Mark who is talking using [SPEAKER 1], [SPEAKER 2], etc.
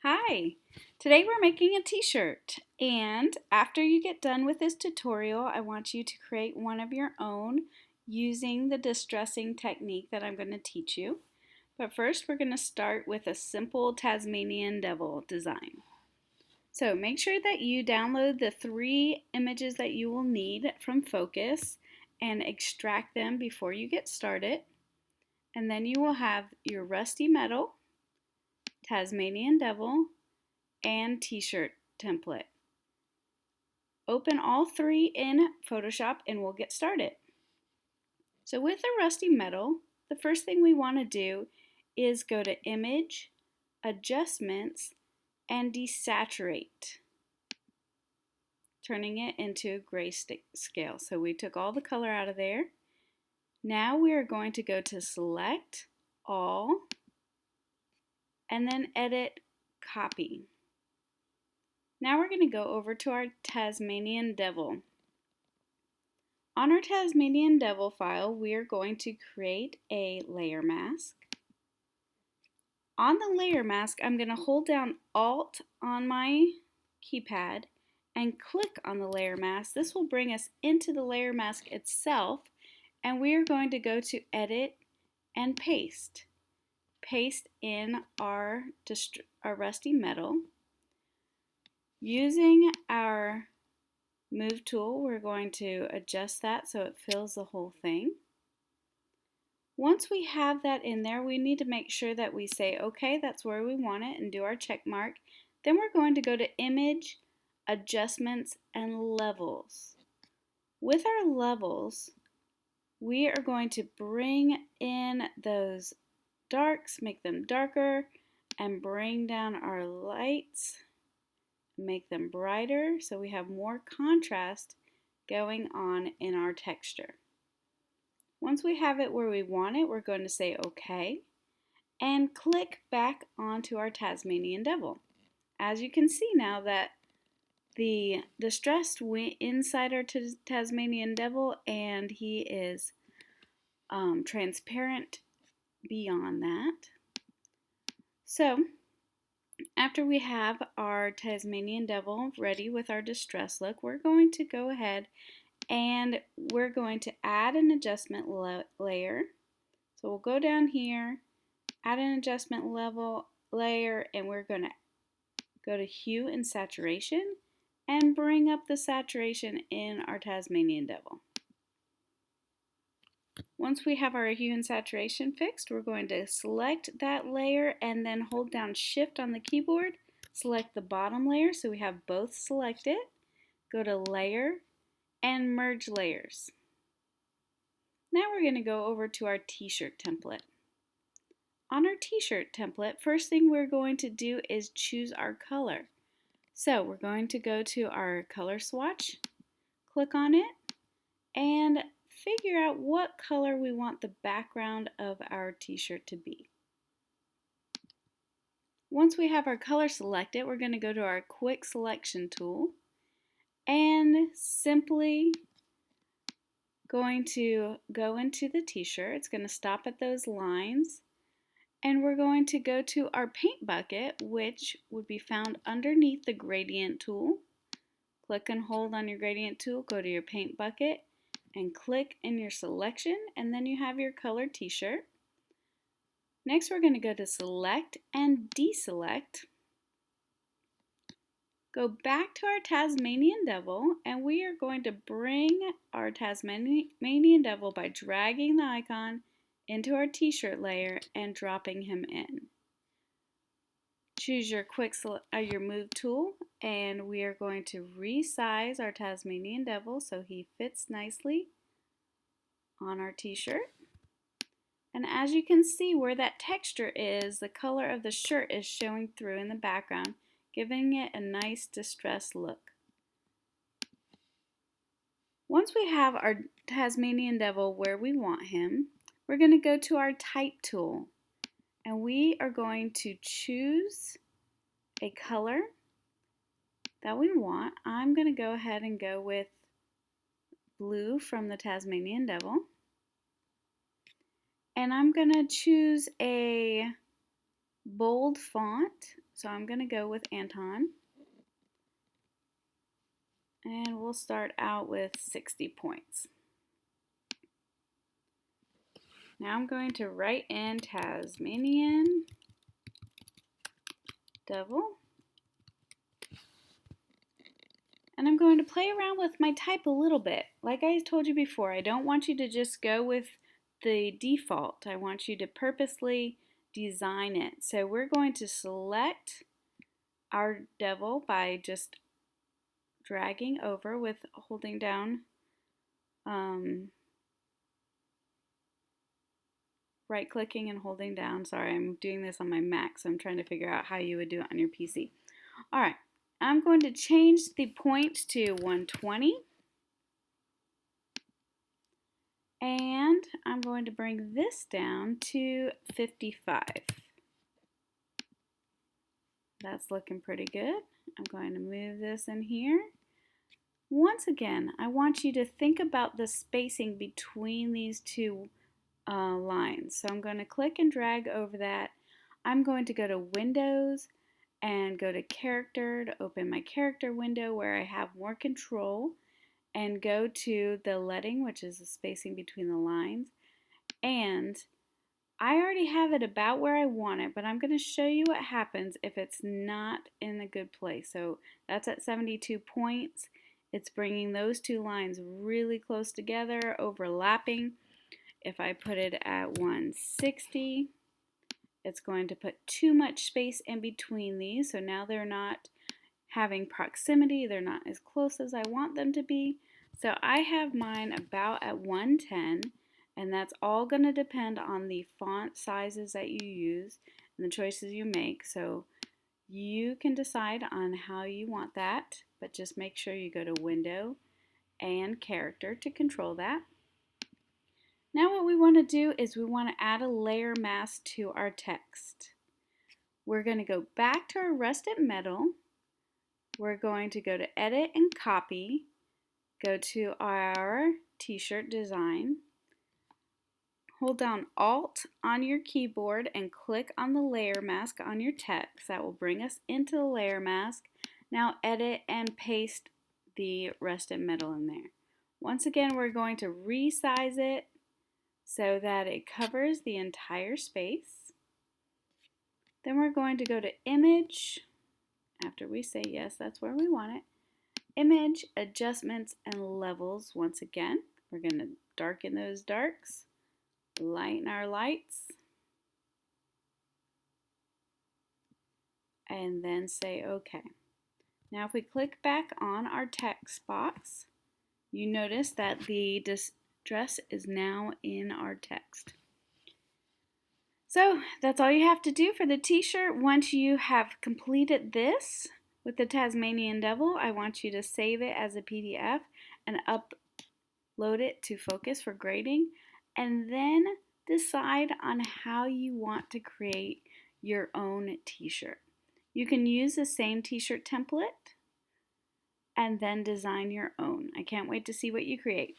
[SPEAKER 1] Hi! Today we're making a t-shirt, and after you get done with this tutorial I want you to create one of your own using the distressing technique that I'm going to teach you. But first we're going to start with a simple Tasmanian Devil design. So make sure that you download the 3 images that you will need from Focus and extract them before you get started. And then you will have your rusty metal, Tasmanian Devil, and t-shirt template. Open all 3 in Photoshop and we'll get started. So with the rusty metal, the first thing we want to do is go to Image, Adjustments, and Desaturate, turning it into grayscale. So we took all the color out of there. Now we are going to go to Select, All, and then Edit, Copy. Now we're going to go over to our Tasmanian Devil. On our Tasmanian Devil file, we are going to create a layer mask. On the layer mask, I'm going to hold down Alt on my keypad and click on the layer mask. This will bring us into the layer mask itself, and we are going to go to Edit and Paste. Paste in our rusty metal. Using our Move tool, we're going to adjust that so it fills the whole thing. Once we have that in there, we need to make sure that we say, okay, that's where we want it, and do our check mark. Then we're going to go to Image, Adjustments, and Levels. With our levels, we are going to bring in those darks, make them darker, and bring down our lights, make them brighter so we have more contrast going on in our texture. Once we have it where we want it, we're going to say OK and click back onto our Tasmanian Devil. As you can see now that the distressed went inside our Tasmanian Devil and he is transparent beyond that. So after we have our Tasmanian Devil ready with our distress look, we're going to go ahead and we're going to add an adjustment layer. So we'll go down here, add an adjustment layer, and we're going to go to Hue and Saturation and bring up the saturation in our Tasmanian Devil. Once we have our hue and saturation fixed, we're going to select that layer and then hold down Shift on the keyboard, select the bottom layer so we have both selected, go to Layer, and Merge Layers. Now we're going to go over to our t-shirt template. On our t-shirt template, first thing we're going to do is choose our color. So we're going to go to our color swatch, click on it, and figure out what color we want the background of our t-shirt to be. Once we have our color selected, we're going to go to our quick selection tool and simply going to go into the t-shirt. It's going to stop at those lines, and we're going to go to our paint bucket, which would be found underneath the gradient tool. Click and hold on your gradient tool, go to your paint bucket, and click in your selection, and then you have your colored t-shirt. Next we're going to go to Select and Deselect. Go back to our Tasmanian Devil, and we are going to bring our Tasmanian Devil by dragging the icon into our t-shirt layer and dropping him in. Choose your your Move tool, and we are going to resize our Tasmanian Devil so he fits nicely on our t-shirt. And as you can see where that texture is, the color of the shirt is showing through in the background, giving it a nice distressed look. Once we have our Tasmanian Devil where we want him, we're going to go to our Type tool, and we are going to choose a color that we want. I'm going to go ahead and go with blue from the Tasmanian Devil. And I'm going to choose a bold font So I'm going to go with Anton. And we'll start out with 60 points. Now I'm going to write in Tasmanian Devil. And I'm going to play around with my type a little bit. Like I told you before, I don't want you to just go with the default. I want you to purposely design it. So we're going to select our devil by just dragging over with holding down right clicking and holding down. Sorry, I'm doing this on my Mac, so I'm trying to figure out how you would do it on your PC. Alright, I'm going to change the point to 120. And I'm going to bring this down to 55. That's looking pretty good. I'm going to move this in here. Once again, I want you to think about the spacing between these two lines. So I'm going to click and drag over that. I'm going to go to Windows and go to Character to open my character window where I have more control, and go to the leading, which is the spacing between the lines. And I already have it about where I want it, but I'm going to show you what happens if it's not in a good place. So that's at 72 points. It's bringing those two lines really close together, overlapping. If I put it at 160, it's going to put too much space in between these, so now they're not having proximity, they're not as close as I want them to be. So I have mine about at 110, and that's all going to depend on the font sizes that you use and the choices you make. So you can decide on how you want that, but just make sure you go to Window and Character to control that. Now what we want to do is we want to add a layer mask to our text. We're going to go back to our rusted metal. We're going to go to Edit and Copy, go to our T-shirt design, hold down Alt on your keyboard and click on the layer mask on your text. That will bring us into the layer mask. Now edit and paste the rusted metal in there. Once again, we're going to resize it so that it covers the entire space. Then we're going to go to Image. After we say yes, that's where we want it. Image, Adjustments, and Levels. Once again, we're going to darken those darks, lighten our lights, and then say OK. Now if we click back on our text box, you notice that the dress is now in our text. So that's all you have to do for the t-shirt. Once you have completed this with the Tasmanian Devil, I want you to save it as a PDF and upload it to Focus for grading, and then decide on how you want to create your own t-shirt. You can use the same t-shirt template and then design your own. I can't wait to see what you create.